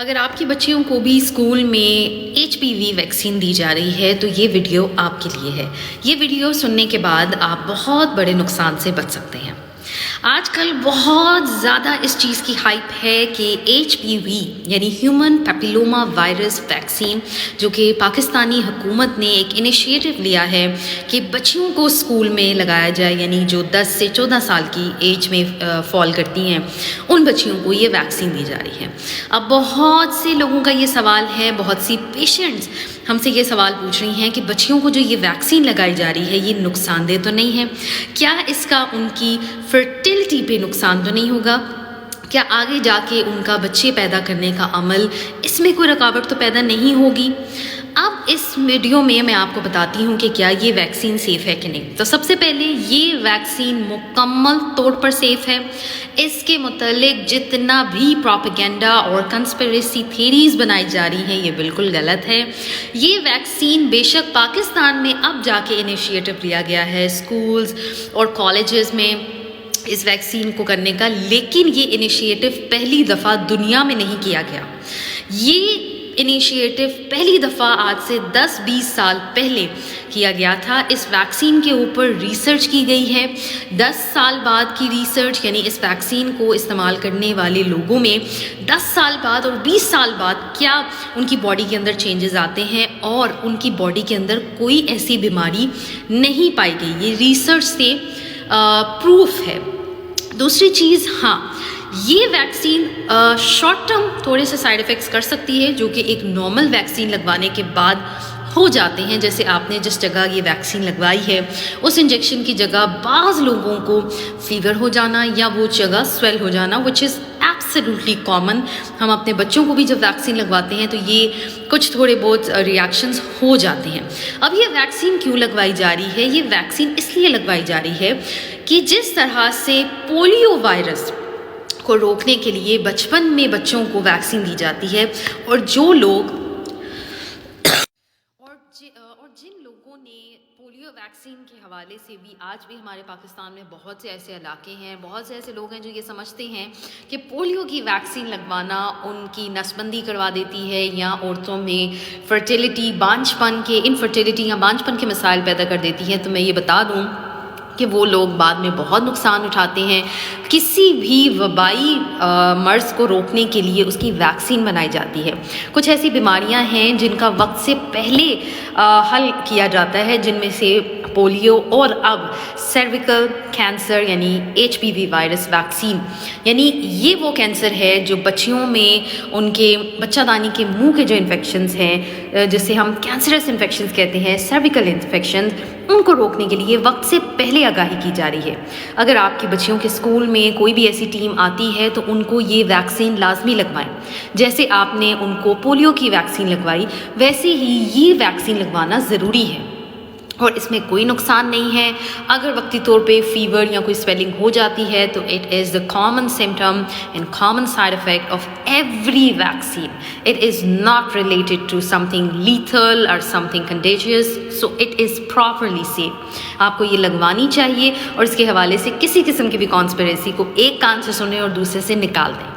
اگر آپ کی بچیوں کو بھی اسکول میں HPV ویکسین دی جا رہی ہے تو یہ ویڈیو آپ کے لیے ہے۔ یہ ویڈیو سننے کے بعد آپ بہت بڑے نقصان سے بچ سکتے ہیں۔ آج کل بہت زیادہ اس چیز کی ہائپ ہے کہ HPV یعنی ہیومن پیپیلوما وائرس ویکسین، جو کہ پاکستانی حکومت نے ایک انیشیٹو لیا ہے کہ بچیوں کو اسکول میں لگایا جائے، یعنی جو 10 سے 14 سال کی ایج میں فال کرتی ہیں ان بچیوں کو یہ ویکسین دی جا رہی ہے۔ اب بہت سے لوگوں کا یہ سوال ہے، بہت سی پیشنٹس ہم سے یہ سوال پوچھ رہی ہیں کہ بچیوں کو جو یہ ویکسین لگائی جا رہی ہے یہ نقصان دہ تو نہیں ہے؟ کیا اس کا ان کی فرٹیلٹی پہ نقصان تو نہیں ہوگا؟ کیا آگے جا کے ان کا بچے پیدا کرنے کا عمل اس میں کوئی رکاوٹ تو پیدا نہیں ہوگی؟ اب اس ویڈیو میں آپ کو بتاتی ہوں کہ کیا یہ ویکسین سیف ہے کہ نہیں۔ تو سب سے پہلے یہ ویکسین مکمل طور پر سیف ہے۔ اس کے متعلق جتنا بھی پروپیگنڈا اور کنسپریسی تھیریز بنائی جا رہی ہیں یہ بالکل غلط ہے۔ یہ ویکسین بے شک پاکستان میں اب جا کے انیشیٹو لیا گیا ہے اسکولز اور کالجز میں اس ویکسین کو کرنے کا، لیکن یہ انیشیٹو پہلی دفعہ دنیا میں نہیں کیا گیا۔ یہ انیشیٹو پہلی دفعہ آج سے 10-20 سال پہلے کیا گیا تھا۔ اس ویکسین کے اوپر ریسرچ کی گئی ہے۔ 10 سال بعد کی ریسرچ، یعنی اس ویکسین کو استعمال کرنے والے لوگوں میں 10 سال بعد اور 20 سال بعد کیا ان کی باڈی کے اندر چینجز آتے ہیں، اور ان کی باڈی کے اندر کوئی ایسی بیماری نہیں پائی گئی۔ یہ ریسرچ سے پروف ہے۔ دوسری چیز، ہاں یہ ویکسین شارٹ ٹرم تھوڑے سے سائیڈ افیکٹس کر سکتی ہے جو کہ ایک نارمل ویکسین لگوانے کے بعد ہو جاتے ہیں۔ جیسے آپ نے جس جگہ یہ ویکسین لگوائی ہے اس انجیکشن کی جگہ بعض لوگوں کو فیور ہو جانا یا وہ جگہ سویل ہو جانا، وچ از ایبسلیوٹلی کامن۔ ہم اپنے بچوں کو بھی جب ویکسین لگواتے ہیں تو یہ کچھ تھوڑے بہت ریاکشنز ہو جاتے ہیں۔ اب یہ ویکسین کیوں لگوائی جا رہی ہے؟ یہ ویکسین اس لیے لگوائی جا رہی ہے کہ جس طرح سے پولیو وائرس کو روکنے کے لیے بچپن میں بچوں کو ویکسین دی جاتی ہے، اور جو لوگ اور جن لوگوں نے پولیو ویکسین کے حوالے سے بھی آج بھی ہمارے پاکستان میں بہت سے ایسے علاقے ہیں، بہت سے ایسے لوگ ہیں جو یہ سمجھتے ہیں کہ پولیو کی ویکسین لگوانا ان کی نس بندی کروا دیتی ہے یا عورتوں میں فرٹیلٹی انفرٹیلٹی یا بانجھپن کے مسائل پیدا کر دیتی ہے۔ تو میں یہ بتا دوں کہ وہ لوگ بعد میں بہت نقصان اٹھاتے ہیں۔ کسی بھی وبائی مرض کو روکنے کے لیے اس کی ویکسین بنائی جاتی ہے۔ کچھ ایسی بیماریاں ہیں جن کا وقت سے پہلے حل کیا جاتا ہے، جن میں سے پولیو اور اب سرویکل کینسر یعنی HPV وائرس ویکسین، یعنی یہ وہ کینسر ہے جو بچیوں میں ان کے بچہ دانی کے منہ کے جو انفیکشنز ہیں جسے ہم کینسرس انفیکشنز کہتے ہیں، سرویکل انفیکشنز، ان کو روکنے کے لیے وقت سے پہلے آگاہی کی جا رہی ہے۔ اگر آپ کی بچیوں کے اسکول میں کوئی بھی ایسی ٹیم آتی ہے تو ان کو یہ ویکسین لازمی لگوائیں۔ جیسے آپ نے ان کو پولیو کی ویکسین لگوائی ویسے ہی یہ ویکسین لگوانا ضروری ہے، اور اس میں کوئی نقصان نہیں ہے۔ اگر وقتی طور پہ فیور یا کوئی سویلنگ ہو جاتی ہے تو it is the common symptom and common side effect of every vaccine. It is not related to something lethal اور something contagious, so it is properly safe. آپ کو یہ لگوانی چاہیے، اور اس کے حوالے سے کسی قسم کی بھی کانسپریسی کو ایک کان سے سنیں اور دوسرے سے نکال دیں۔